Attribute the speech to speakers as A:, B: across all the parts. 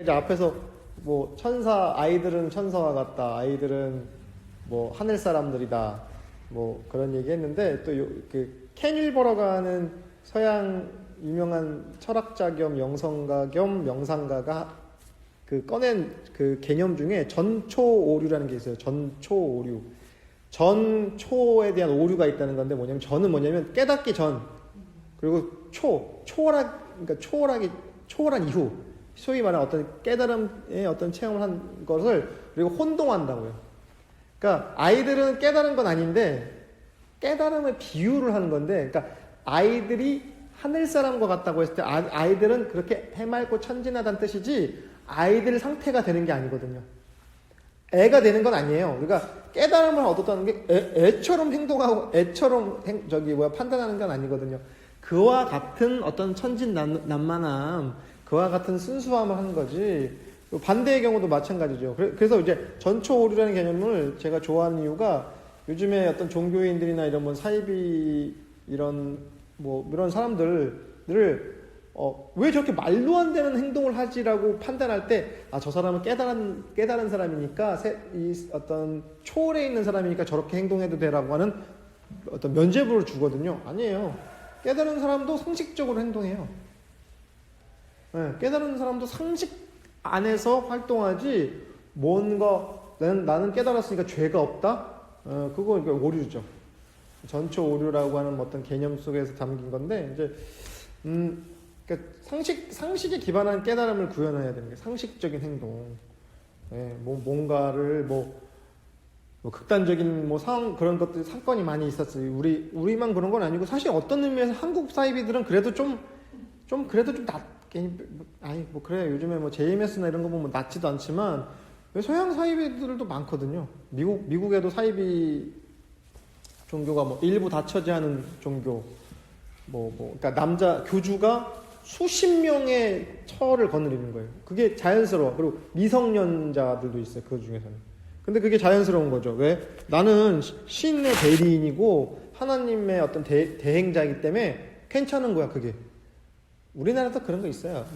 A: 이제 앞에서 뭐 천사, 아이들은 천사와 같다, 아이들은 뭐 하늘 사람들이다, 뭐 그런 얘기 했는데, 또 그 켄 윌버러가는 서양 유명한 철학자 겸 영성가 겸 명상가가 그 꺼낸 그 개념 중에 전초오류라는 게 있어요. 전초오류. 전초에 대한 오류가 있다는 건데, 뭐냐면 전은 뭐냐면 깨닫기 전, 그리고 그러니까 초월한 이후, 소위 말하는 어떤 깨달음의 어떤 체험을 한 것을 그리고 혼동한다고요. 그러니까 아이들은 깨달은 건 아닌데 깨달음을 비유를 하는 건데, 그러니까 아이들이 하늘 사람과 같다고 했을 때 아이들은 그렇게 해맑고 천진하다는 뜻이지 아이들 상태가 되는 게 아니거든요. 애가 되는 건 아니에요. 그러니까 깨달음을 얻었다는 게 애처럼 행동하고 애처럼 판단하는 건 아니거든요. 그와 같은 어떤 천진난만함, 그와 같은 순수함을 하는 거지. 반대의 경우도 마찬가지죠. 그래서 이제 전초오류라는 개념을 제가 좋아하는 이유가, 요즘에 어떤 종교인들이나 이런 사이비 이런 사람들을 왜 저렇게 말도 안 되는 행동을 하지라고 판단할 때, 저 사람은 깨달은 사람이니까, 어떤 초월해 있는 사람이니까 저렇게 행동해도 되라고 하는 어떤 면죄부를 주거든요. 아니에요. 깨달은 사람도 상식적으로 행동해요. 네, 깨달은 사람도 상식 안에서 활동하지, 뭔가 나는 깨달았으니까 죄가 없다? 그거 오류죠. 전초 오류라고 하는 어떤 개념 속에서 담긴 건데, 이제 그러니까 상식에 기반한 깨달음을 구현해야 되는 게 상식적인 행동. 네, 뭔가를 극단적인 상황, 그런 것들 사건이 많이 있었어요. 우리만 그런 건 아니고, 사실 어떤 의미에서 한국 사이비들은 그래도 좀 그래, 요즘에 JMS나 이런 거 보면 낮지도 않지만 서양 사이비들도 많거든요. 미국에도 사이비 종교가 일부 다처제하는 종교, 그러니까 남자 교주가 수십 명의 처를 거느리는 거예요. 그게 자연스러워. 그리고 미성년자들도 있어요, 그 중에서는. 근데 그게 자연스러운 거죠. 왜? 나는 신의 대리인이고 하나님의 어떤 대행자이기 때문에 괜찮은 거야, 그게. 우리나라도 그런 거 있어요.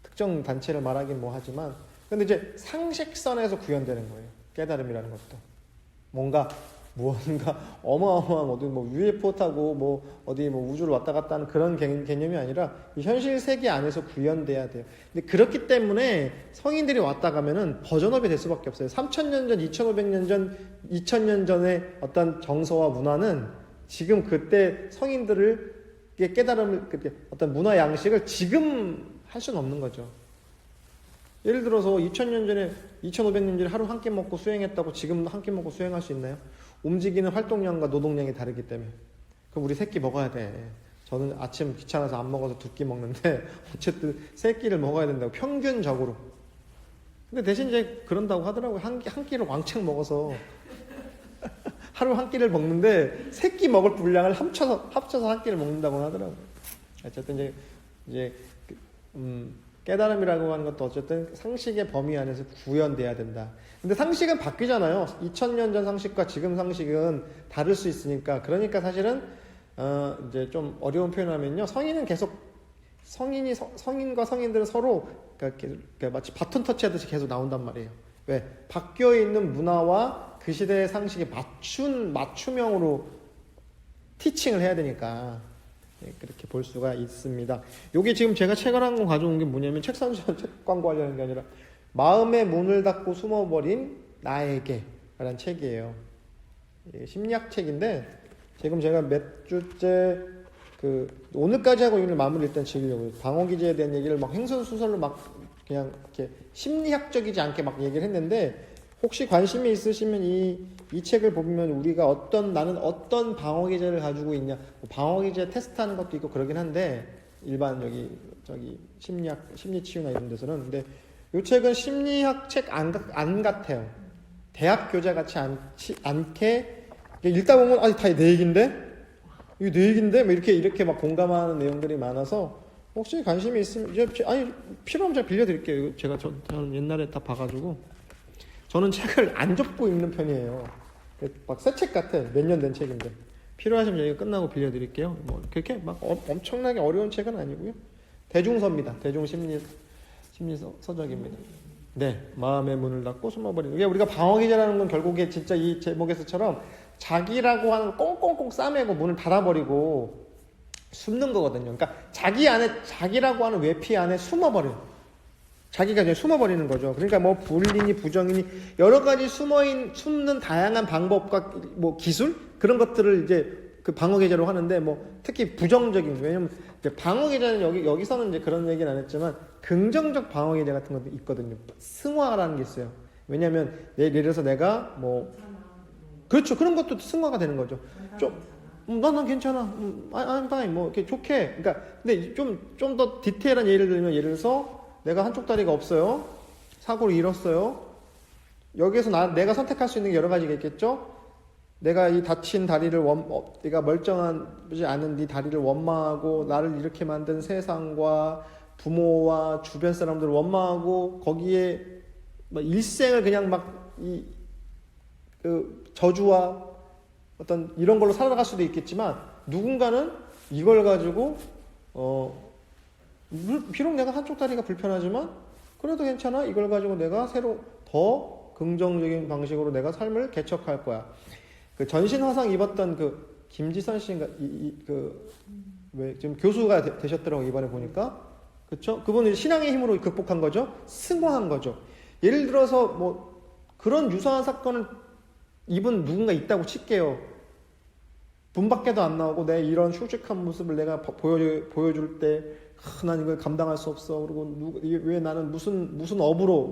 A: 특정 단체를 말하긴 하지만. 근데 이제 상식선에서 구현되는 거예요. 깨달음이라는 것도. 무언가 어마어마한 UFO 타고 우주를 왔다 갔다 하는 그런 개념이 아니라 이 현실 세계 안에서 구현돼야 돼요. 근데 그렇기 때문에 성인들이 왔다 가면은 버전업이 될 수밖에 없어요. 3000년 전, 2500년 전, 2000년 전의 어떤 정서와 문화는 지금 그때 성인들을 깨달음을, 어떤 문화 양식을 지금 할 수는 없는 거죠. 예를 들어서 2000년 전에, 2500년 전에 하루 한 끼 먹고 수행했다고 지금 한 끼 먹고 수행할 수 있나요? 움직이는 활동량과 노동량이 다르기 때문에. 그럼 우리 3끼 먹어야 돼. 저는 아침 귀찮아서 안 먹어서 2끼 먹는데 어쨌든 3끼를 먹어야 된다고, 평균적으로. 근데 대신 이제 그런다고 하더라고요. 한 끼를 왕창 먹어서 하루 한 끼를 먹는데 3끼 먹을 분량을 합쳐서 한 끼를 먹는다고 하더라고요. 어쨌든 이제 깨달음이라고 하는 것도 어쨌든 상식의 범위 안에서 구현돼야 된다. 근데 상식은 바뀌잖아요. 2000년 전 상식과 지금 상식은 다를 수 있으니까. 그러니까 사실은 이제 좀 어려운 표현하면요, 성인과 성인들은 서로 그러니까 마치 바톤 터치하듯이 계속 나온단 말이에요. 왜? 바뀌어 있는 문화와 그 시대의 상식에 맞춤형으로 티칭을 해야 되니까. 그렇게 볼 수가 있습니다. 요게 지금 제가 책을 한 권 가져온 게 뭐냐면, 책 광고하려는 게 아니라 마음의 문을 닫고 숨어버린 나에게 라는 책이에요. 심리학 책인데, 지금 제가 몇 주째 오늘까지 하고 오늘 마무리 일단 지으려고요. 방어기제에 대한 얘기를 횡설수설로 그냥 이렇게 심리학적이지 않게 얘기를 했는데, 혹시 관심이 있으시면 이 책을 보면 우리가 나는 어떤 방어기제를 가지고 있냐, 방어기제 테스트하는 것도 있고 그러긴 한데, 일반 심리치유나 이런 데서는. 근데 이 책은 심리학 책 안 같아요. 대학 교재 같지 않게 읽다 보면 다 내 얘긴데? 이거 내 얘긴데? 이렇게 공감하는 내용들이 많아서, 혹시 관심이 있으면 필요하면 제가 빌려드릴게요. 저는 옛날에 다 봐가지고. 저는 책을 안 접고 읽는 편이에요. 새 책 같아. 몇 년 된 책인데. 필요하시면 여기 끝나고 빌려드릴게요. 그렇게 엄청나게 어려운 책은 아니고요. 대중서입니다. 대중심리 심리서적입니다. 네, 마음의 문을 닫고 숨어버리는. 이게 우리가 방어기제라는 건 결국에 진짜 이 제목에서처럼 자기라고 하는 걸 꽁꽁꽁 싸매고 문을 닫아버리고 숨는 거거든요. 그러니까 자기 안에, 자기라고 하는 외피 안에 숨어버려요. 자기가 이제 숨어버리는 거죠. 그러니까 뭐 불린이 부정이니 여러 가지 숨는 다양한 방법과 뭐 기술 그런 것들을 이제 그 방어계제로 하는데 뭐 특히 부정적인, 왜냐면 방어계제는 여기서는 이제 그런 얘기는 안 했지만 긍정적 방어계제 같은 것도 있거든요. 승화라는 게 있어요. 왜냐면 예를 들어서 내가 뭐 그렇죠. 그런 것도 승화가 되는 거죠. 난 괜찮아. I'm fine. 뭐 이렇게 좋게. 그러니까 근데 좀 더 디테일한 예를 들면 예를 들어서 내가 한쪽 다리가 없어요. 사고를 잃었어요. 여기에서 내가 선택할 수 있는 게 여러 가지가 있겠죠. 내가 이 다친 다리를 내가 멀쩡하지 않은 네 다리를 원망하고 나를 이렇게 만든 세상과 부모와 주변 사람들을 원망하고 거기에 막 일생을 그냥 막 그 저주와 어떤 이런 걸로 살아갈 수도 있겠지만 누군가는 이걸 가지고 비록 내가 한쪽 다리가 불편하지만 그래도 괜찮아. 이걸 가지고 내가 새로 더 긍정적인 방식으로 내가 삶을 개척할 거야. 그 전신 화상 입었던 그 김지선 씨인가 왜 지금 교수가 되셨더라고 이번에 보니까. 그렇죠? 그분은 신앙의 힘으로 극복한 거죠. 승화한 거죠. 예를 들어서 뭐 그런 유사한 사건을 입은 누군가 있다고 칠게요. 문밖에도 안 나오고 내 이런 슈직한 모습을 내가 보여줄 때 난 이걸 감당할 수 없어. 그리고 왜 나는 무슨 업으로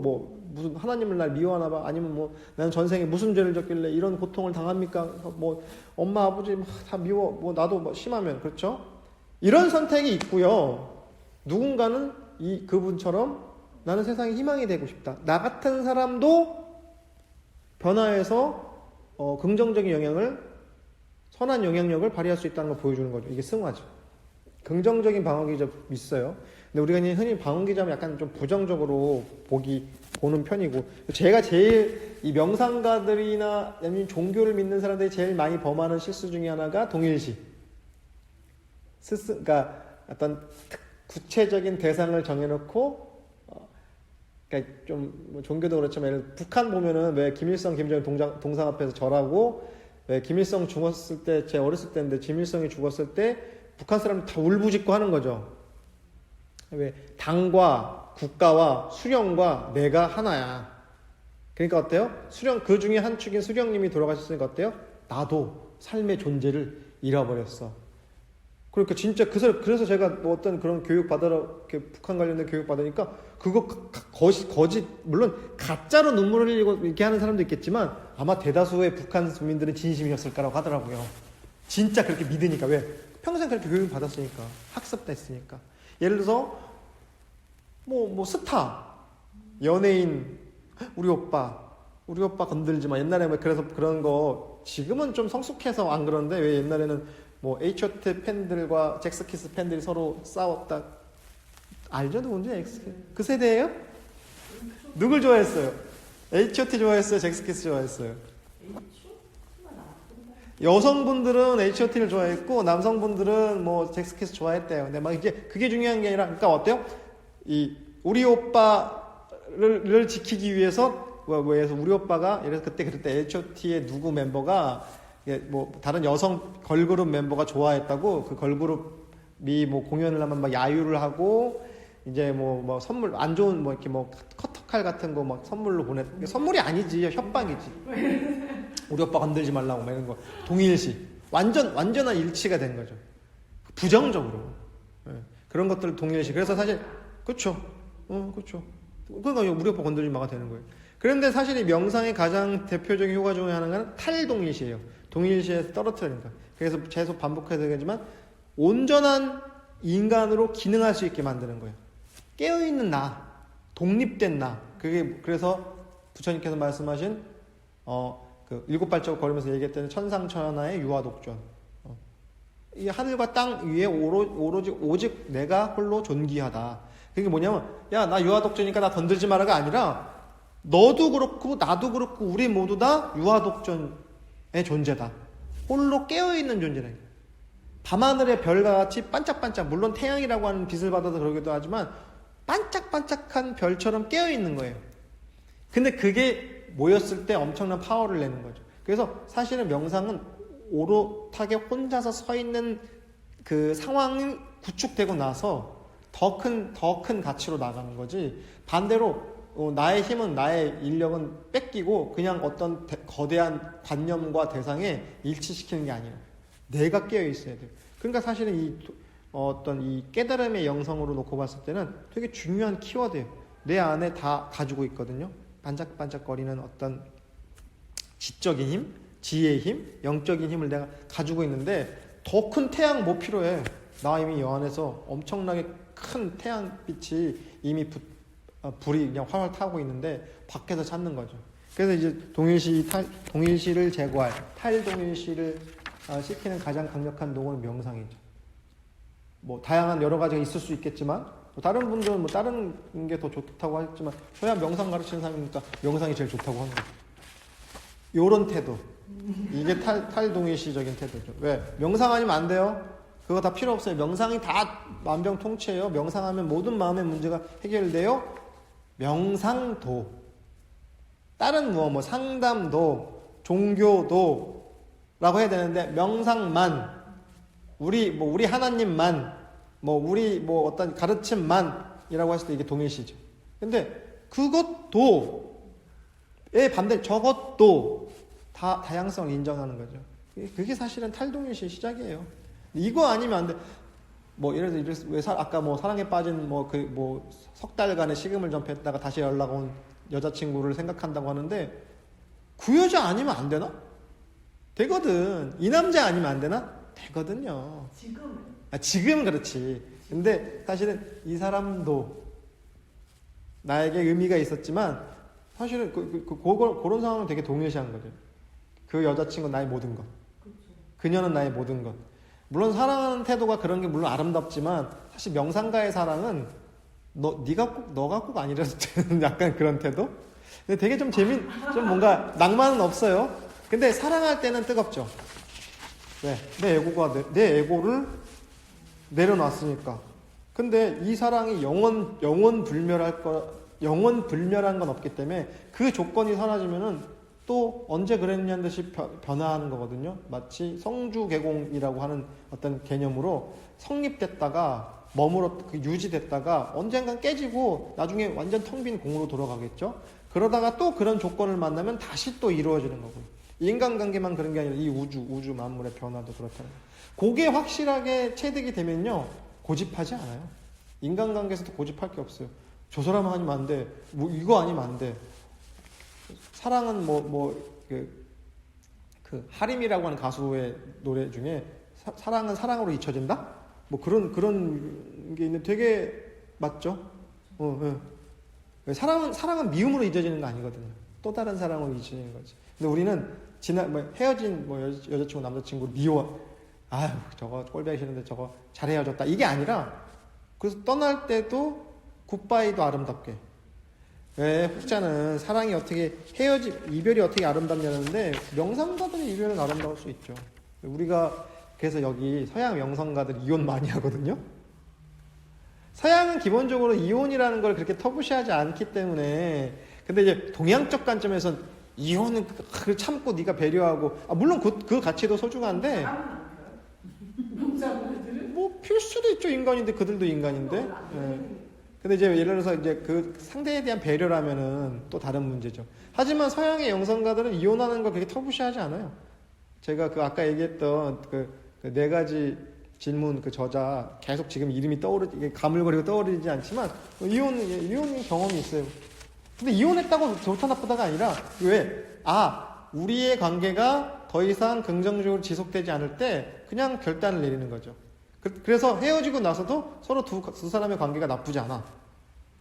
A: 무슨 하나님을 날 미워하나 봐. 아니면 뭐 나는 전생에 무슨 죄를 졌길래 이런 고통을 당합니까? 뭐 엄마 아버지 다 미워. 뭐 나도 뭐 심하면 그렇죠? 이런 선택이 있고요. 누군가는 그분처럼 나는 세상에 희망이 되고 싶다. 나 같은 사람도 변화해서 긍정적인 영향을 선한 영향력을 발휘할 수 있다는 걸 보여주는 거죠. 이게 승화죠. 긍정적인 방어기제 있어요. 근데 우리가 흔히 방어기제하면 약간 좀 부정적으로 보는 편이고, 제가 제일 이 명상가들이나 아니면 종교를 믿는 사람들이 제일 많이 범하는 실수 중에 하나가 동일시. 그러니까 어떤 구체적인 대상을 정해놓고, 그러니까 좀 종교도 그렇지만 예를 들어 북한 보면은 왜 김일성, 김정일 동상 앞에서 절하고, 왜 김일성 죽었을 때, 제 어렸을 때인데 김일성이 죽었을 때 북한 사람들 다 울부짖고 하는 거죠. 왜 당과 국가와 수령과 내가 하나야. 그러니까 어때요? 그 중에 한 축인 수령님이 돌아가셨으니까 어때요? 나도 삶의 존재를 잃어버렸어. 그러니까 진짜 그래서 제가 뭐 어떤 그런 교육 받으러 북한 관련된 교육 받으니까 그거 거짓 물론 가짜로 눈물을 흘리고 이렇게 하는 사람도 있겠지만 아마 대다수의 북한 국민들은 진심이었을 거라고 하더라고요. 진짜 그렇게 믿으니까. 왜? 평생 그렇게 교육 받았으니까, 학습됐으니까. 예를 들어서 뭐 스타, 연예인, 우리 오빠 건들지 마. 옛날에 그래서 그런 거 지금은 좀 성숙해서 안 그러는데 왜 옛날에는 뭐 H.O.T 팬들과 잭스키스 팬들이 서로 싸웠다. 알죠? 누군지? 그 세대예요? 누굴 좋아했어요? H.O.T 좋아했어요? 잭스키스 좋아했어요? 여성분들은 H.O.T를 좋아했고 남성분들은 뭐 잭스키스 좋아했대요. 근데 막 이제 그게 중요한 게 아니라, 그러니까 어때요? 우리 오빠를 지키기 위해서 우리 오빠가 예를 들어서 그때 H.O.T의 누구 멤버가 뭐 다른 여성 걸그룹 멤버가 좋아했다고, 그 걸그룹이 뭐 공연을 하면 막 야유를 하고 이제 뭐 선물 안 좋은 뭐 이렇게 뭐 커터칼 같은 거 막 선물로 선물이 아니지, 협박이지. 우리 오빠 건들지 말라고 막 이런 거. 동일시. 완전한 일치가 된 거죠. 부정적으로. 네. 그런 것들 동일시. 그래서 사실 그렇죠. 그렇죠. 그러니까 우리 오빠 건들지 마가 되는 거예요. 그런데 사실 이 명상의 가장 대표적인 효과 중에 하나는 탈동일시예요. 동일시에서 떨어뜨리니까. 그래서 계속 반복해야 되겠지만 온전한 인간으로 기능할 수 있게 만드는 거예요. 깨어있는 나, 독립된 나. 그래서 부처님께서 말씀하신 그 일곱 발자국 걸으면서 얘기했던 천상천하의 유아독존. 이 하늘과 땅 위에 오직 내가 홀로 존귀하다. 그게 뭐냐면, 야, 나 유아독존이니까 나 건들지 마라가 아니라 너도 그렇고 나도 그렇고 우리 모두 다 유아독존의 존재다. 홀로 깨어있는 존재다. 밤하늘의 별과 같이 반짝반짝, 물론 태양이라고 하는 빛을 받아서 그러기도 하지만 반짝반짝한 별처럼 깨어 있는 거예요. 근데 그게 모였을 때 엄청난 파워를 내는 거죠. 그래서 사실은 명상은 오롯하게 혼자서 서 있는 그 상황이 구축되고 나서 더 큰 가치로 나가는 거지, 반대로 나의 힘은, 나의 인력은 뺏기고 그냥 어떤 거대한 관념과 대상에 일치시키는 게 아니에요. 내가 깨어 있어야 돼요. 그러니까 사실은 어떤 이 깨달음의 영성으로 놓고 봤을 때는 되게 중요한 키워드예요. 내 안에 다 가지고 있거든요. 반짝반짝거리는 어떤 지적인 힘, 지혜의 힘, 영적인 힘을 내가 가지고 있는데 더 큰 태양 뭐 필요해. 나 이미 여 안에서 엄청나게 큰 태양빛이 이미 불이 그냥 활활 타고 있는데 밖에서 찾는 거죠. 그래서 이제 동일시를 제거할, 탈동일시를 시키는 가장 강력한 노고는 명상이죠. 뭐 다양한 여러 가지가 있을 수 있겠지만, 뭐 다른 분들은 뭐 다른 게 더 좋다고 하겠지만, 저야 명상 가르치는 사람이니까 명상이 제일 좋다고 하는 거죠. 요런 태도, 이게 탈동일시적인 태도죠. 왜? 명상 아니면 안 돼요. 그거 다 필요 없어요. 명상이 다 만병통치예요. 명상하면 모든 마음의 문제가 해결돼요. 명상도, 다른 뭐 상담도, 종교도 라고 해야 되는데, 명상만, 우리 하나님만, 우리 어떤 가르침만이라고 했을 때 이게 동일시죠. 근데 그것도, 반대, 저것도 다 다양성을 인정하는 거죠. 그게 사실은 탈동일시의 시작이에요. 이거 아니면 안 돼. 예를 들어서 아까 사랑에 빠진 석 달간의 식음을 전폐했다가 다시 연락 온 여자친구를 생각한다고 하는데, 그 여자 아니면 안 되나? 되거든. 이 남자 아니면 안 되나? 되거든요. 지금은 그렇지. 근데 사실은 이 사람도 나에게 의미가 있었지만, 사실은 그런 상황은 되게 동일시한 거죠. 그 여자친구는 나의 모든 것. 그녀는 나의 모든 것. 물론 사랑하는 태도가 그런 게 물론 아름답지만, 사실 명상가의 사랑은 너가 꼭 아니라도 되는 약간 그런 태도? 근데 되게 좀 뭔가 낭만은 없어요. 근데 사랑할 때는 뜨겁죠. 왜? 내 에고를 내려놨으니까. 근데 이 사랑이 영원 불멸한 건 없기 때문에 그 조건이 사라지면은 또 언제 그랬냐는 듯이 변화하는 거거든요. 마치 성주개공이라고 하는 어떤 개념으로 성립됐다가 유지됐다가 언젠간 깨지고 나중에 완전 텅 빈 공으로 돌아가겠죠. 그러다가 또 그런 조건을 만나면 다시 또 이루어지는 거고요. 인간관계만 그런 게 아니라 이 우주 만물의 변화도 그렇다는 거예요. 그게 확실하게 체득이 되면요, 고집하지 않아요. 인간관계에서도 고집할 게 없어요. 저 사람 아니면 안 돼. 이거 아니면 안 돼. 사랑은 그 하림이라고 하는 가수의 노래 중에 사랑은 사랑으로 잊혀진다? 그런 게 있는데 되게 맞죠? 네. 사랑은 미움으로 잊어지는 거 아니거든요. 또 다른 사랑으로 잊어지는 거지. 근데 우리는 헤어진 여자친구, 남자친구를 미워. 아유, 저거 꼴보기 싫은데 저거 잘 헤어졌다. 이게 아니라, 그래서 떠날 때도 굿바이도 아름답게. 왜 혹자는 사랑이 이별이 어떻게 아름답냐는데, 명상가들의 이별은 아름다울 수 있죠. 우리가 그래서 여기 서양 명상가들 이혼 많이 하거든요. 서양은 기본적으로 이혼이라는 걸 그렇게 터부시하지 않기 때문에. 근데 이제 동양적 관점에선 이혼은 참고 네가 배려하고, 물론 그 가치도 소중한데, 필 수도 있죠. 인간인데, 그들도 인간인데. 근데 이제 예를 들어서 이제 그 상대에 대한 배려라면은 또 다른 문제죠. 하지만 서양의 영성가들은 이혼하는 걸 그렇게 터부시하지 않아요. 제가 아까 얘기했던 그 네 가지 질문 그 저자 계속 지금 이름이 가물거리고 떠오르지 않지만, 이혼 경험이 있어요. 근데 이혼했다고 좋다 나쁘다가 아니라, 우리의 관계가 더 이상 긍정적으로 지속되지 않을 때 그냥 결단을 내리는 거죠. 그래서 헤어지고 나서도 서로 두 사람의 관계가 나쁘지 않아.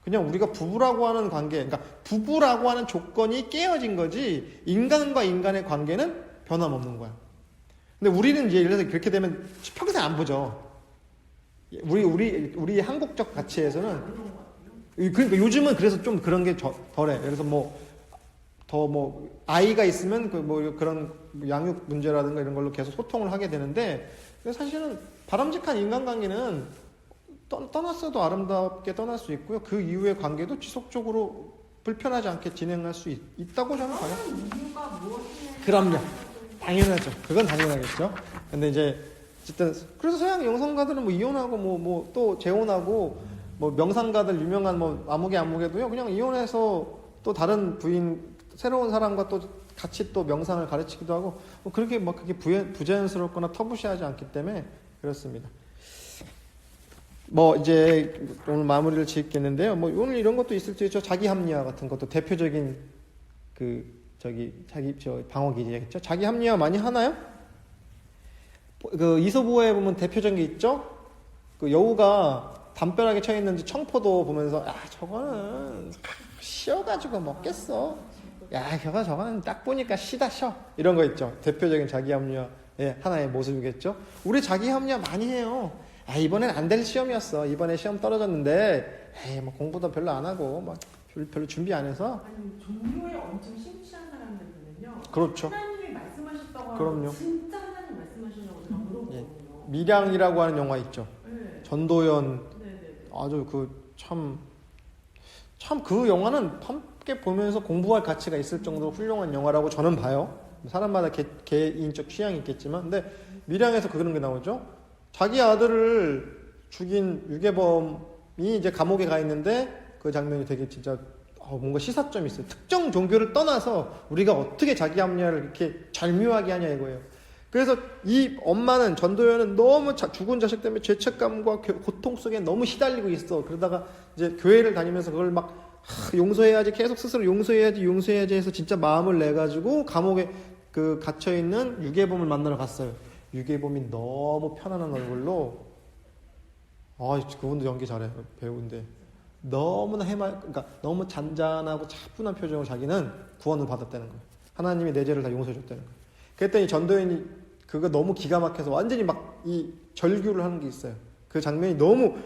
A: 그냥 우리가 부부라고 하는 관계, 그러니까 부부라고 하는 조건이 깨어진 거지, 인간과 인간의 관계는 변함없는 거야. 근데 우리는 이제 예를 들어서 그렇게 되면 평생 안 보죠. 우리 한국적 가치에서는. 그러니까 요즘은 그래서 좀 그런 게 덜해. 그래서 아이가 있으면 그런 양육 문제라든가 이런 걸로 계속 소통을 하게 되는데, 사실은 바람직한 인간관계는 떠났어도 아름답게 떠날 수 있고요. 그 이후의 관계도 지속적으로 불편하지 않게 진행할 수 있다고 저는 봐요.
B: 이유가 무엇이냐?
A: 그럼요. 당연하죠. 그건 당연하겠죠. 근데 이제 어쨌든 그래서 서양 영성가들은 뭐 이혼하고 뭐 또 재혼하고 뭐 명상가들 유명한 뭐 아무개도요. 그냥 이혼해서 또 다른 부인 새로운 사람과 또 같이 또 명상을 가르치기도 하고 뭐 그렇게 막 그게 부자연스럽거나 터부시하지 않기 때문에 그렇습니다. 뭐 이제 오늘 마무리를 짓겠는데요. 뭐 오늘 이런 것도 있을 수 있죠. 자기 합리화 같은 것도 대표적인 방어 기제겠죠. 자기 합리화 많이 하나요? 그 이솝우화에 보면 대표적인 게 있죠. 그 여우가 담벼락에 쳐 있는지 청포도 보면서 야 저거는 쉬어가지고 먹겠어. 야 저거는 딱 보니까 쉬다 쉬어. 이런 거 있죠. 대표적인 자기 합리화의 하나의 모습이겠죠. 우리 자기 합리화 많이 해요. 아 이번엔 안 될 시험이었어. 이번에 시험 떨어졌는데 에이 뭐 공부도 별로 안 하고 막 별로 준비 안 해서.
B: 아니 종교에 엄청 심취한 사람들은요.
A: 그렇죠.
B: 하나님이 말씀하셨다고
A: 그럼요.
B: 하면 진짜 하나님 말씀하시냐고 제가 물어보거든요.
A: 예. 밀양이라고 하는 영화 있죠.
B: 네.
A: 전도연
B: 네네.
A: 아주 참 그 영화는 함께 보면서 공부할 가치가 있을 정도로 훌륭한 영화라고 저는 봐요. 사람마다 개인적 취향이 있겠지만, 근데 밀양에서 그런 게 나오죠. 자기 아들을 죽인 유괴범이 이제 감옥에 가 있는데 그 장면이 되게 진짜 뭔가 시사점이 있어요. 특정 종교를 떠나서 우리가 어떻게 자기 합리화를 이렇게 절묘하게 하냐 이거예요. 그래서 이 엄마는 전도연은 너무 죽은 자식 때문에 죄책감과 고통 속에 너무 시달리고 있어. 그러다가 이제 교회를 다니면서 그걸 막 용서해야지, 계속 스스로 용서해야지 해서 진짜 마음을 내 가지고 감옥에 그 갇혀 있는 유괴범을 만나러 갔어요. 유괴범이 너무 편안한 얼굴로 그분도 연기 잘해 배우인데 너무나 그러니까 너무 잔잔하고 차분한 표정으로 자기는 구원을 받았다는 거예요. 하나님이 내 죄를 다 용서해 줬다는 거예요. 그랬더니 전도연이 그거 너무 기가 막혀서 완전히 막 이 절규를 하는 게 있어요. 그 장면이 너무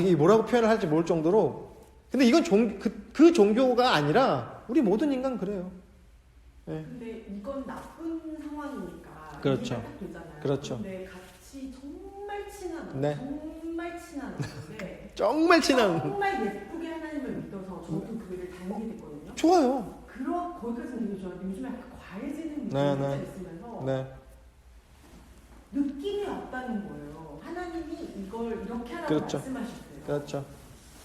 A: 이게 뭐라고 표현을 할지 모를 정도로. 근데 이건 그 종교가 아니라 우리 모든 인간 그래요. 네.
B: 근데 이건 나쁜 상황이니까
A: 그렇죠.
B: 이해가 딱 되잖아요.
A: 그렇죠.
B: 근데 같이 정말 친한
A: 네.
B: 정말 친한 언니인데
A: 정말 친한.
B: 정말 예쁘게 하나님을 믿어서 저도 그 일을 당하게 됐거든요.
A: 좋아요.
B: 거기까지는 되게 좋아요. 요즘에 약간 과해지는
A: 네,
B: 느낌이
A: 네.
B: 있으면서
A: 네.
B: 느낌이 없다는 거예요. 하나님이 이걸 이렇게 하라고
A: 그렇죠.
B: 말씀하셨어요.
A: 그렇죠.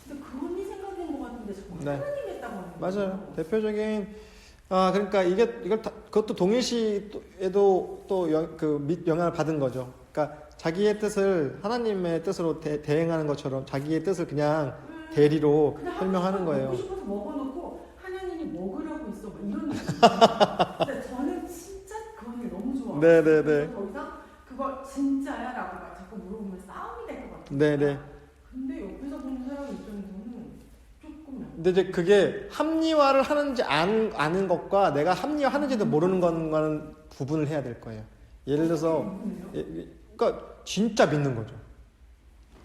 B: 근데 그 언니 생각인 것 같은데 정말
A: 네.
B: 하나님 했다고 하는 거예요.
A: 맞아요. 대표적인 그러니까 이걸 그것도 동일시에도 또 영향을 받은 거죠. 그러니까 자기의 뜻을 하나님의 뜻으로 대행하는 것처럼 자기의 뜻을 그냥 대리로 설명하는 거예요.
B: 먹고 싶어서 먹어놓고 하나님이 먹으라고 있어 뭐 이런 느낌. 근데 저는 진짜 그 언니 너무 좋아.
A: 네네네.
B: 더 이상 그거 진짜야라고 막 자꾸 물어보면 싸움이 될 것 같아요.
A: 네네.
B: 근데 옆에서 보는 사람 입장에서는 조금.
A: 근데 이제 그게 합리화를 하는지 아는 것과 내가 합리화하는지도 모르는 것과는 구분을 해야 될 거예요. 예를 들어서 그러니까 진짜 믿는 거죠.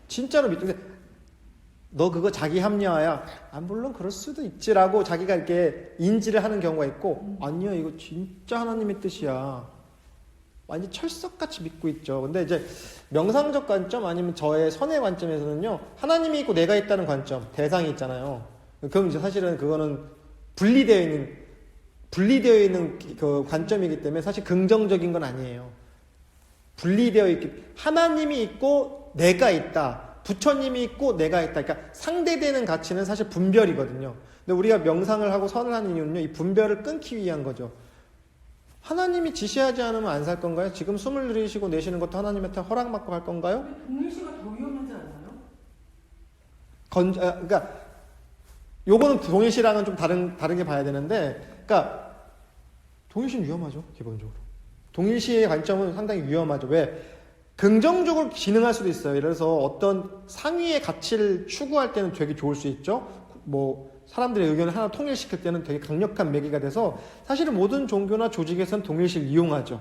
A: 진짜로 믿는데 너 그거 자기 합리화야. 물론 그럴 수도 있지라고 자기가 이렇게 인지를 하는 경우가 있고 아니야 이거 진짜 하나님의 뜻이야. 완전 철석같이 믿고 있죠. 근데 이제 명상적 관점 아니면 저의 선의 관점에서는요. 하나님이 있고 내가 있다는 관점, 대상이 있잖아요. 그럼 이제 사실은 그거는 분리되어 있는 그 관점이기 때문에 사실 긍정적인 건 아니에요. 분리되어 있기, 하나님이 있고 내가 있다. 부처님이 있고 내가 있다. 그러니까 상대되는 가치는 사실 분별이거든요. 근데 우리가 명상을 하고 선을 하는 이유는요. 이 분별을 끊기 위한 거죠. 하나님이 지시하지 않으면 안 살 건가요? 지금 숨을 들이쉬고 내쉬는 것도 하나님한테 허락받고 할 건가요?
B: 근데 동일시가 더 위험하지 않나요?
A: 그러니까 요거는 동일시랑은 좀 다르게 봐야 되는데, 그러니까 동일시는 위험하죠. 기본적으로. 동일시의 관점은 상당히 위험하죠. 왜? 긍정적으로 기능할 수도 있어요. 예를 들어서 어떤 상위의 가치를 추구할 때는 되게 좋을 수 있죠. 뭐 사람들의 의견을 하나 통일시킬 때는 되게 강력한 매개가 돼서 사실은 모든 종교나 조직에서는 동일시를 이용하죠.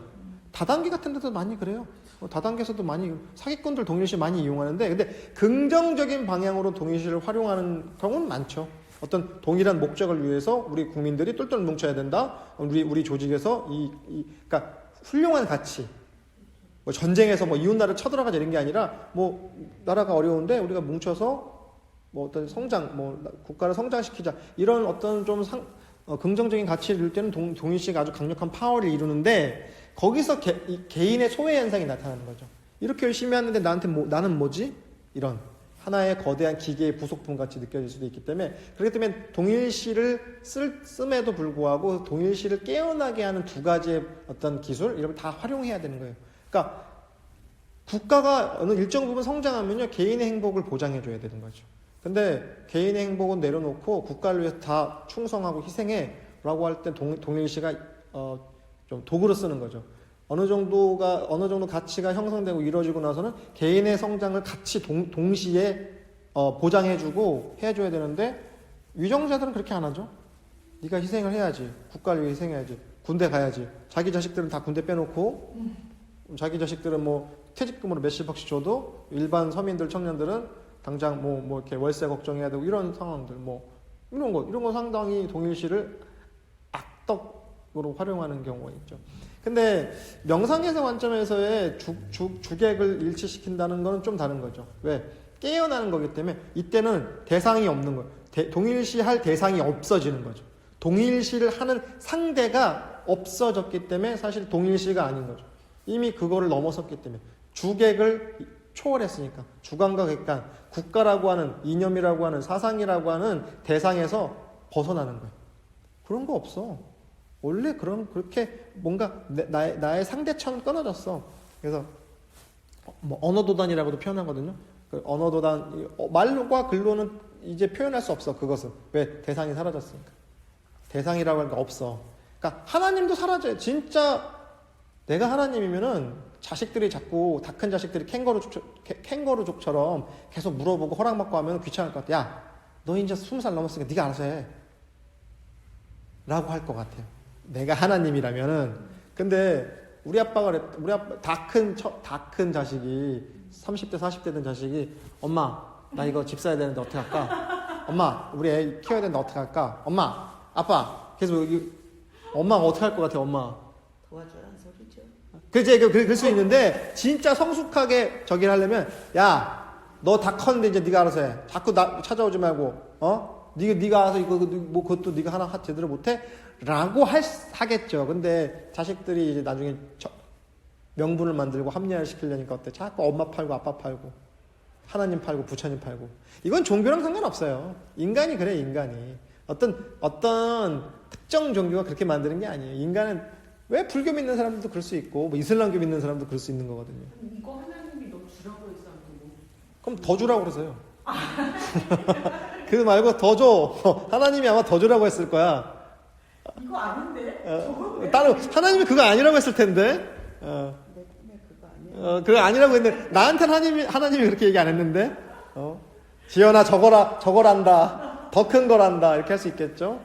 A: 다단계 같은 데도 많이 그래요. 다단계에서도 많이 사기꾼들 동일시 많이 이용하는데 근데 긍정적인 방향으로 동일시를 활용하는 경우는 많죠. 어떤 동일한 목적을 위해서 우리 국민들이 똘똘 뭉쳐야 된다. 우리 조직에서 그러니까 훌륭한 가치 뭐 전쟁에서 뭐 이웃 나라를 쳐들어가자 이런 게 아니라 뭐 나라가 어려운데 우리가 뭉쳐서 뭐 어떤 성장, 뭐 국가를 성장시키자 이런 어떤 좀 긍정적인 가치를 이룰 때는 동일시가 아주 강력한 파워를 이루는데 거기서 개인의 소외 현상이 나타나는 거죠. 이렇게 열심히 하는데 나는 뭐지? 이런 하나의 거대한 기계의 부속품 같이 느껴질 수도 있기 때문에 그렇기 때문에 동일시를 씀에도 불구하고 동일시를 깨어나게 하는 두 가지의 어떤 기술 이런 걸 다 활용해야 되는 거예요. 그러니까 국가가 어느 일정 부분 성장하면요 개인의 행복을 보장해 줘야 되는 거죠. 근데 개인의 행복은 내려놓고 국가를 위해서 다 충성하고 희생해 라고 할 때 동일시가 좀 도구로 쓰는 거죠. 어느 정도 가치가 형성되고 이루어지고 나서는 개인의 성장을 같이 동시에 보장해주고 해줘야 되는데 위정자들은 그렇게 안 하죠. 네가 희생을 해야지. 국가를 위해 희생해야지. 군대 가야지. 자기 자식들은 다 군대 빼놓고 자기 자식들은 뭐 퇴직금으로 몇십억씩 줘도 일반 서민들 청년들은 당장 뭐 이렇게 월세 걱정해야 되고 이런 상황들 이런 거 상당히 동일시를 악덕으로 활용하는 경우가 있죠. 근데 명상에서 관점에서의 주객을 일치시킨다는 건 좀 다른 거죠. 왜? 깨어나는 거기 때문에 이때는 대상이 없는 거예요. 동일시할 대상이 없어지는 거죠. 동일시를 하는 상대가 없어졌기 때문에 사실 동일시가 아닌 거죠. 이미 그거를 넘어섰기 때문에 주객을 초월했으니까 주관과 객관, 국가라고 하는 이념이라고 하는 사상이라고 하는 대상에서 벗어나는 거예요. 그런 거 없어. 원래 그렇게 뭔가 나의 상대처럼 끊어졌어. 그래서 뭐 언어도단이라고도 표현하거든요. 그 언어도단 말과 글로는 이제 표현할 수 없어. 그것은 왜 대상이 사라졌으니까. 대상이라고 하는 게 없어. 그러니까 하나님도 사라져요. 진짜 내가 하나님이면은 자식들이 자꾸 다 큰 자식들이 캥거루족처럼 계속 물어보고 허락받고 하면 귀찮을 것 같아. 야, 너 이제 20살 넘었으니까 네가 알아서 해. 라고 할 것 같아요. 내가 하나님이라면은. 근데 우리 아빠 다 큰 자식이 30대 40대 된 자식이 엄마 나 이거 집 사야 되는데 어떻게 할까? 엄마 우리 애 키워야 되는데 어떻게 할까? 엄마 아빠 계속 엄마가 어떻게 할 것 같아? 엄마
C: 도와주라는 소리죠.
A: 그치 그럴 수 있는데 진짜 성숙하게 저기를 하려면 야 너 다 컸는데 이제 네가 알아서 해. 자꾸 나 찾아오지 말고 네가 알아서 이거 뭐 그것도 네가 하나 제대로 못해? 라고 하겠죠. 근데 자식들이 이제 나중에 명분을 만들고 합리화를 시키려니까 어때? 자꾸 엄마 팔고 아빠 팔고 하나님 팔고 부처님 팔고. 이건 종교랑 상관없어요. 인간이 그래. 인간이 어떤 특정 종교가 그렇게 만드는 게 아니에요. 인간은 왜 불교 믿는 사람들도 그럴 수 있고 뭐 이슬람교 믿는 사람도 그럴 수 있는 거거든요.
B: 이거 하나님이 너 주라고 했어 안 주고?
A: 그럼 더 주라고 그러세요. 그거 말고 더 줘. 하나님이 아마 더 주라고 했을 거야.
B: 이거 아닌데?
A: 다른 하나님이 그거 아니라고 했을 텐데.
C: 내 꿈에 그거 아니야.
A: 그거 아니라고 했는데 나한테는 하나님이 그렇게 얘기 안 했는데. 지연아 저거란다. 더 큰 거란다. 이렇게 할 수 있겠죠.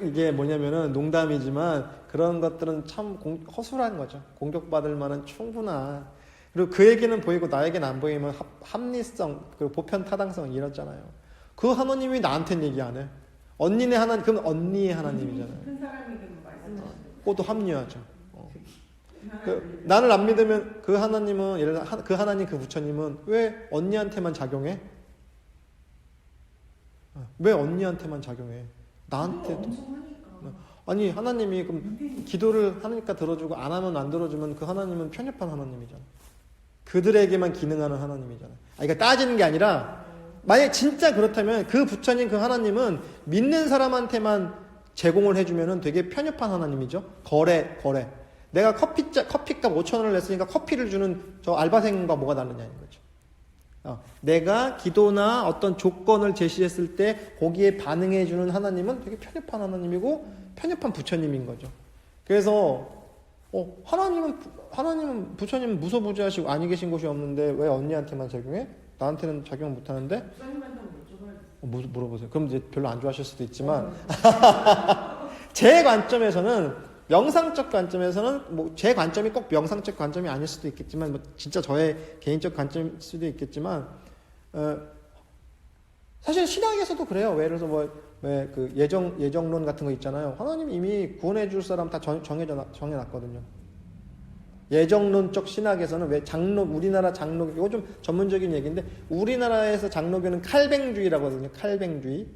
A: 이게 뭐냐면은 농담이지만 그런 것들은 참 허술한 거죠. 공격받을 만한 충분한. 그리고 그에게는 보이고 나에게는 안 보이면 합리성 그리고 보편 타당성 이렇잖아요. 그 하나님이 나한테는 얘기 안 해. 언니네 하나님, 그럼 언니의 하나님이잖아요.
B: 큰 사람이든 말씀하시는
A: 그것도 합리화죠. 나를 안 믿으면 그 하나님은, 예를 들어 그 하나님, 그 부처님은 왜 언니한테만 작용해? 왜 언니한테만 작용해? 나한테도.
B: 엄청 하니까.
A: 아니, 하나님이 그럼 기도를 하니까 들어주고 안 하면 안 들어주면 그 하나님은 편협한 하나님이잖아. 그들에게만 기능하는 하나님이잖아. 그러니까 따지는 게 아니라 만약에 진짜 그렇다면 그 부처님 그 하나님은 믿는 사람한테만 제공을 해주면은 되게 편협한 하나님이죠. 거래. 내가 커피값 5,000원을 냈으니까 커피를 주는 저 알바생과 뭐가 다르냐는 거죠. 내가 기도나 어떤 조건을 제시했을 때 거기에 반응해주는 하나님은 되게 편협한 하나님이고 편협한 부처님인 거죠. 그래서 하나님은 부처님은 무소부지하시고 아니 계신 곳이 없는데 왜 언니한테만 작용해? 나한테는 작용 못하는데?
B: 목사님한테 여쭤봐야지.
A: 물어보세요. 그럼 이제 별로 안 좋아하실 수도 있지만 제 관점에서는 명상적 관점에서는 뭐 제 관점이 꼭 명상적 관점이 아닐 수도 있겠지만 뭐 진짜 저의 개인적 관점일 수도 있겠지만 사실 신학에서도 그래요. 예를 들어서 왜 그 예정론 같은 거 있잖아요. 하나님 이미 구원해 줄 사람 다 정해놨거든요. 예정론적 신학에서는 왜 우리나라 장로교, 이거 좀 전문적인 얘기인데, 우리나라에서 장로교는 칼뱅주의라고 하거든요. 칼뱅주의.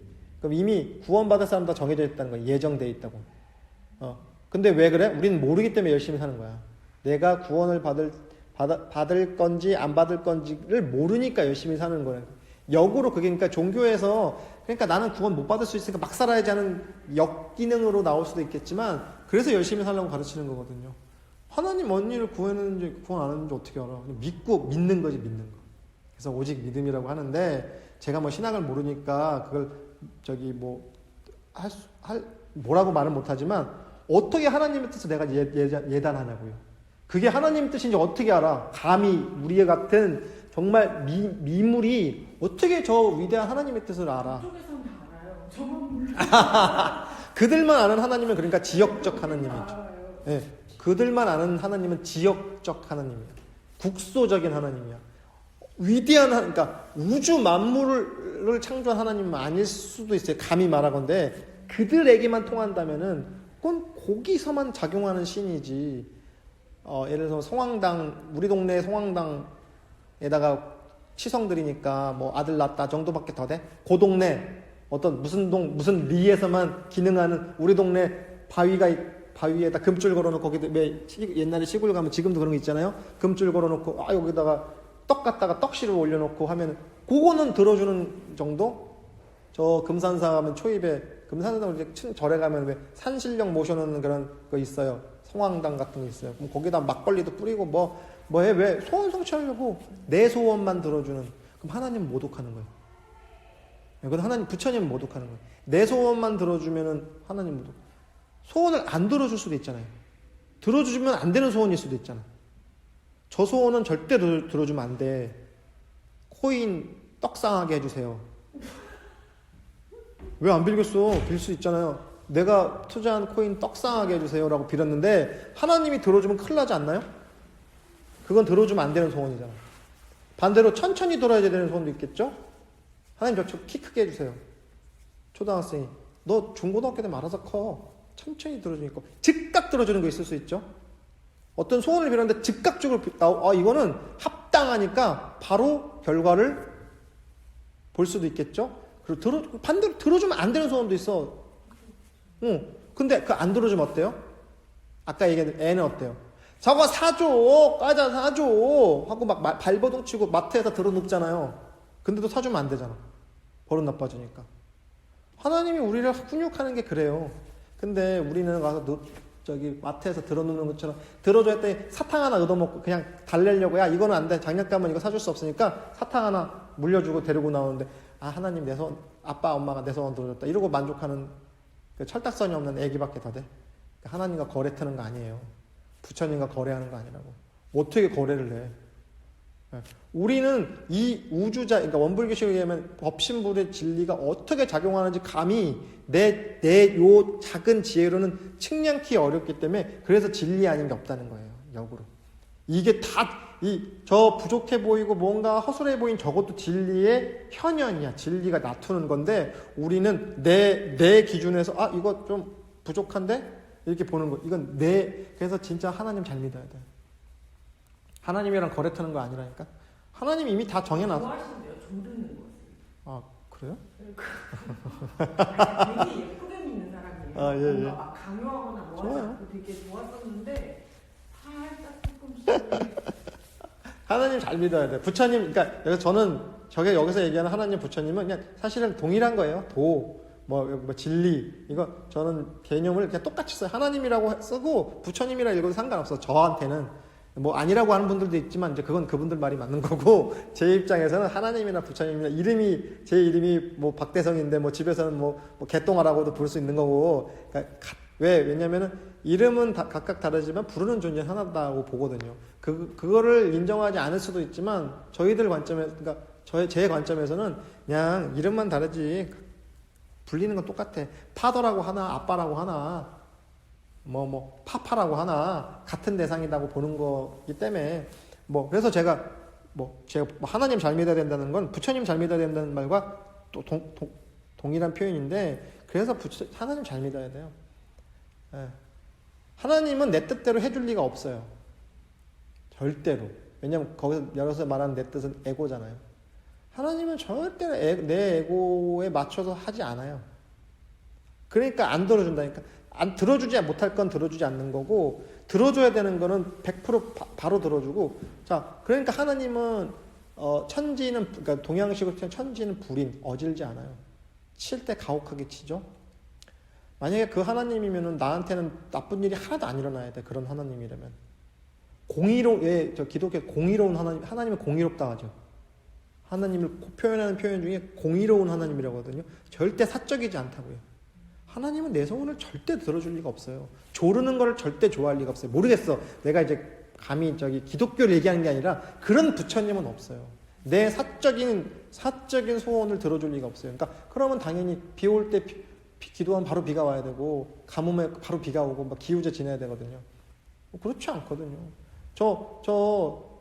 A: 그럼 이미 구원받을 사람 다 정해져 있다는 거예요. 예정돼 있다고. 근데 왜 그래? 우리는 모르기 때문에 열심히 사는 거야. 내가 구원을 받을 건지 안 받을 건지를 모르니까 열심히 사는 거예요. 역으로 그게, 그러니까 종교에서, 그러니까 나는 구원 못 받을 수 있으니까 막 살아야지 하는 역기능으로 나올 수도 있겠지만, 그래서 열심히 살라고 가르치는 거거든요. 하나님 언니를 구원했는지 구원 안 했는지 어떻게 알아? 믿고 믿는 거지, 믿는 거. 그래서 오직 믿음이라고 하는데, 제가 뭐 신학을 모르니까 그걸 뭐라고 말은 못하지만, 어떻게 하나님의 뜻을 내가 예단하냐고요. 그게 하나님 뜻인지 어떻게 알아? 감히 우리 같은 정말 미물이 어떻게 저 위대한 하나님의 뜻을 알아?
B: 그쪽에서는 다 알아요. 저만 몰라요.
A: 그들만 아는 하나님은 그러니까 지역적 하나님이죠. 네, 그들만 아는 하나님은 지역적 하나님이야. 국소적인 하나님이야. 위대한 그러니까 우주 만물을 창조한 하나님은 아닐 수도 있어요. 감히 말하건대 그들에게만 통한다면은 그건 거기서만 작용하는 신이지. 예를 들어서 성황당, 우리 동네 성황당에다가 치성드리니까 뭐 아들 낳았다 정도밖에 더 돼? 그 동네 어떤 무슨 리에서만 기능하는 우리 동네 바위에다 금줄 걸어놓고 거기다 옛날에 시골 가면 지금도 그런 거 있잖아요. 금줄 걸어놓고 여기다가 떡 갖다가 떡실을 올려놓고 하면 그거는 들어주는 정도? 저 금산사 가면 초입에 금산사 이제 절에 가면 왜 산신령 모셔놓는 그런 거 있어요. 성황당 같은 거 있어요. 그럼 거기다 막걸리도 뿌리고 왜 소원 성취하려고 내 소원만 들어주는. 그럼 하나님 모독하는 거예요. 그건 부처님 모독하는 거예요. 내 소원만 들어주면은 하나님 모독. 소원을 안 들어줄 수도 있잖아요. 들어주면 안 되는 소원일 수도 있잖아. 저 소원은 절대 들어주면 안 돼. 코인 떡상하게 해주세요. 왜 안 빌겠어? 빌 수 있잖아요. 내가 투자한 코인 떡상하게 해주세요 라고 빌었는데 하나님이 들어주면 큰일 나지 않나요? 그건 들어주면 안 되는 소원이잖아. 반대로 천천히 들어야 되는 소원도 있겠죠? 하나님 저 키 크게 해주세요. 초등학생이 너 중고등학교 되면 알아서 커. 천천히 들어주니까 즉각 들어주는 거 있을 수 있죠. 어떤 소원을 빌었는데 즉각적으로 이거는 합당하니까 바로 결과를 볼 수도 있겠죠. 그리고 반대로 들어주면 안 되는 소원도 있어. 근데 그 안 들어주면 어때요? 아까 얘기한 애는 어때요? 저거 사줘, 과자 사줘 하고 막 발버둥 치고 마트에다 들어눕잖아요. 근데도 사주면 안 되잖아. 버릇 나빠지니까. 하나님이 우리를 훈육하는 게 그래요. 근데 우리는 가서 마트에서 들어눕는 것처럼 들어줘 했더니 사탕 하나 얻어먹고 그냥 달래려고, 야 이거는 안 돼, 장난감은 이거 사줄 수 없으니까 사탕 하나 물려주고 데리고 나오는데, 하나님 내 소원, 아빠 엄마가 내 소원 들어줬다 이러고 만족하는 그 철딱선이 없는 애기밖에 더 돼? 하나님과 거래 트는 거 아니에요. 부처님과 거래하는 거 아니라고. 어떻게 거래를 해? 우리는 이 우주자, 그러니까 원불교식에 의하면 법신불의 진리가 어떻게 작용하는지 감히 내 요 작은 지혜로는 측량키 어렵기 때문에, 그래서 진리 아닌 게 없다는 거예요. 역으로. 이게 저 부족해 보이고 뭔가 허술해 보인 저것도 진리의 현현이야. 진리가 나투는 건데, 우리는 내 기준에서 이거 좀 부족한데? 이렇게 보는 거. 이건 그래서 진짜 하나님 잘 믿어야 돼. 하나님이랑 거래 트는 거 아니라니까. 하나님 이미 다 정해놨어.
B: 뭐 하신대요? 조르는 거.
A: 그래요?
B: 되게 예쁘게 믿는 사람이에요.
A: 예.
B: 막 강요하거나 뭐 하지
A: 좋아요.
B: 않고 되게 좋았었는데 살짝 조금씩.
A: 하나님 잘 믿어야 돼. 부처님, 그러니까 여기서 얘기하는 하나님 부처님은 그냥 사실은 동일한 거예요. 뭐 진리, 이거 저는 개념을 그냥 똑같이 써요. 하나님이라고 쓰고 부처님이라 읽어도 상관없어. 저한테는 뭐 아니라고 하는 분들도 있지만 이제 그건 그분들 말이 맞는 거고, 제 입장에서는 하나님이나 부처님이나 제 이름이 뭐 박대성인데 뭐 집에서는 뭐 개똥아라고도 부를 수 있는 거고. 그러니까 왜냐면은 이름은 각각 다르지만 부르는 존재는 하나다고 보거든요. 그거를 인정하지 않을 수도 있지만 저희들 관점에, 그러니까 제 관점에서는 그냥 이름만 다르지 불리는 건 똑같아. 파더라고 하나, 아빠라고 하나, 파파라고 하나, 같은 대상이라고 보는 거기 때문에, 그래서 제가 하나님 잘 믿어야 된다는 건 부처님 잘 믿어야 된다는 말과 또 동일한 표현인데, 그래서 하나님 잘 믿어야 돼요. 예. 하나님은 내 뜻대로 해줄 리가 없어요. 절대로. 왜냐면 거기서 여기서 말하는 내 뜻은 에고잖아요. 하나님은 절대 내 에고에 맞춰서 하지 않아요. 그러니까 안 들어준다니까. 안 들어주지 못할 건 들어주지 않는 거고, 들어줘야 되는 거는 100% 바로 들어주고. 자, 그러니까 하나님은 천지는, 그러니까 동양식으로 치면 천지는 불인, 어질지 않아요. 칠 때 가혹하게 치죠. 만약에 그 하나님이면은 나한테는 나쁜 일이 하나도 안 일어나야 돼. 그런 하나님이라면. 저 기독교 공의로운 하나님은 공의롭다 하죠. 하나님을 표현하는 표현 중에 공의로운 하나님이라고 하거든요. 절대 사적이지 않다고요. 하나님은 내 소원을 절대 들어줄 리가 없어요. 조르는 거를 절대 좋아할 리가 없어요. 모르겠어. 내가 이제 감히 기독교를 얘기하는 게 아니라 그런 부처님은 없어요. 내 사적인 소원을 들어줄 리가 없어요. 그러니까 그러면 당연히 비 올 때 기도하면 바로 비가 와야 되고, 가뭄에 바로 비가 오고 막 기우제 지내야 되거든요. 그렇지 않거든요. 저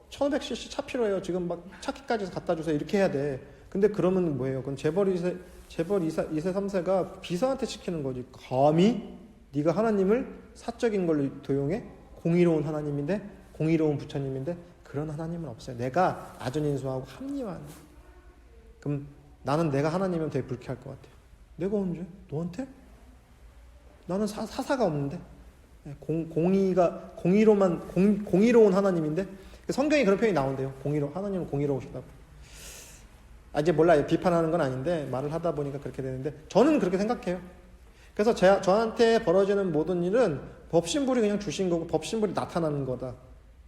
A: 1500cc 차 필요해요. 지금 막 차키까지 갖다 주세요. 이렇게 해야 돼. 근데 그러면 뭐예요? 그건 재벌 2세, 3세가 비서한테 시키는 거지. 감히 네가 하나님을 사적인 걸로 도용해? 공의로운 하나님인데, 공의로운 부처님인데 그런 하나님은 없어요. 내가 아전인수하고 합리화하는. 그럼 나는 내가 하나님이면 되게 불쾌할 것 같아요. 내가 언제? 너한테? 나는 사사가 없는데. 공의로운 하나님인데. 성경에 그런 표현이 나온대요. 하나님은 공의로우시다고. 이제 몰라요. 비판하는 건 아닌데 말을 하다 보니까 그렇게 되는데 저는 그렇게 생각해요. 그래서 저한테 벌어지는 모든 일은 법신불이 그냥 주신 거고 법신불이 나타나는 거다.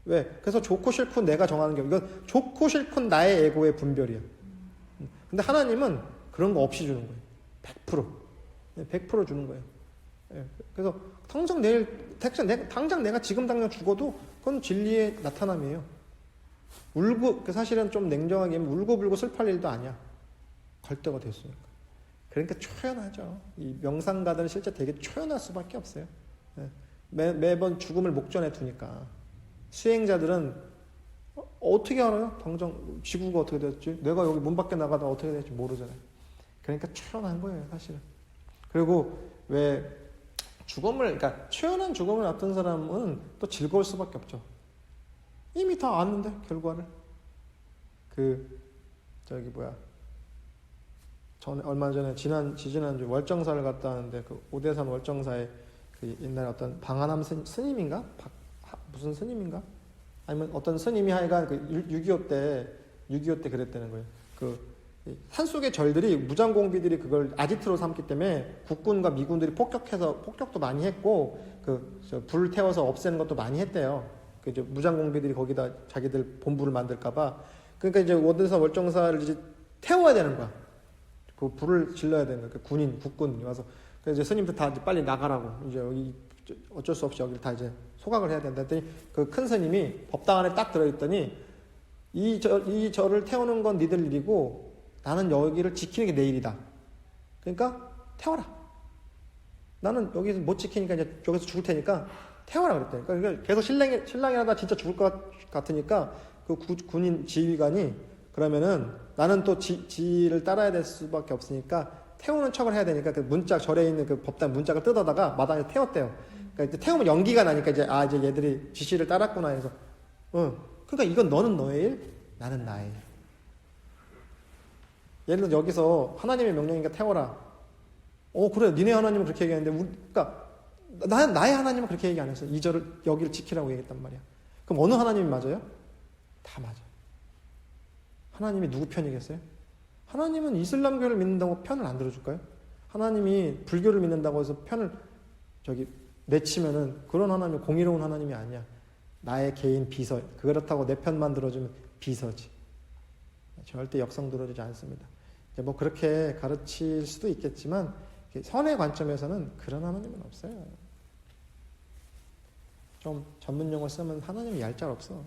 A: 왜? 그래서 좋고 싫고 내가 정하는 게 이건 좋고 싫고 나의 에고의 분별이야. 근데 하나님은 그런 거 없이 주는 거예요. 100% 주는 거예요. 그래서 당장 내가 지금 당장 죽어도 그건 진리의 나타남이에요. 사실은 좀 냉정하게 하면 울고불고 슬퍼할 일도 아니야. 갈 때가 됐으니까. 그러니까 초연하죠. 이 명상가들은 실제 되게 초연할 수밖에 없어요. 매번 죽음을 목전에 두니까. 수행자들은 어떻게 알아요? 당장 지구가 어떻게 됐지? 내가 여기 문 밖에 나가다 어떻게 될지 모르잖아요. 그러니까 초연한 거예요, 사실은. 그리고 왜 그러니까 초연한 죽음을 앞둔 사람은 또 즐거울 수밖에 없죠. 이미 다 아는데 결과를. 얼마 전에 지지난주 월정사를 갔다 왔는데 그 오대산 월정사에 그 옛날에 어떤 방한함 스님인가? 무슨 스님인가? 아니면 어떤 스님이 하여간 그 6.25 때 그랬다는 거예요. 산속의 절들이 무장공비들이 그걸 아지트로 삼기 때문에 국군과 미군들이 폭격도 많이 했고 불 태워서 없애는 것도 많이 했대요. 이제 무장공비들이 거기다 자기들 본부를 만들까봐. 그러니까 이제 오대산 월정사를 이제 태워야 되는 거야. 그 불을 질러야 되는 거야. 국군이 와서. 그래서 이제 스님들 다 이제 빨리 나가라고. 이제 여기 어쩔 수 없이 여기를 다 이제 소각을 해야 된다 했더니 그 큰 스님이 법당 안에 딱 들어있더니 이 절을 태우는 건 니들 일이고 나는 여기를 지키는 게 내 일이다. 그러니까 태워라. 나는 여기서 못 지키니까 이제 여기서 죽을 테니까 태워라 그랬대. 그러니까 계속 신랑이 하다 진짜 죽을 것 같으니까 그 군인 지휘관이 그러면은 나는 또 지휘를 따라야 될 수밖에 없으니까 태우는 척을 해야 되니까 그 절에 있는 그 법당 문짝을 뜯어다가 마당에 태웠대요. 그러니까 이제 태우면 연기가 나니까 이제 얘들이 지시를 따랐구나 해서 그러니까 이건 너는 너의 일, 나는 나의 일. 예를 들어 여기서 하나님의 명령이니까 태워라. 그래 니네 하나님은 그렇게 얘기하는데 그러니까 나의 하나님은 그렇게 얘기 안 했어요. 여기를 지키라고 얘기했단 말이야. 그럼 어느 하나님이 맞아요? 다 맞아. 하나님이 누구 편이겠어요? 하나님은 이슬람교를 믿는다고 편을 안 들어줄까요? 하나님이 불교를 믿는다고 해서 편을 내치면은 그런 하나님이 공의로운 하나님이 아니야. 나의 개인 비서. 그렇다고 내 편만 들어주면 비서지. 절대 역성 들어주지 않습니다. 뭐 그렇게 가르칠 수도 있겠지만 선의 관점에서는 그런 하나님은 없어요. 좀 전문 용어 쓰면 하나님이 얄짤 없어.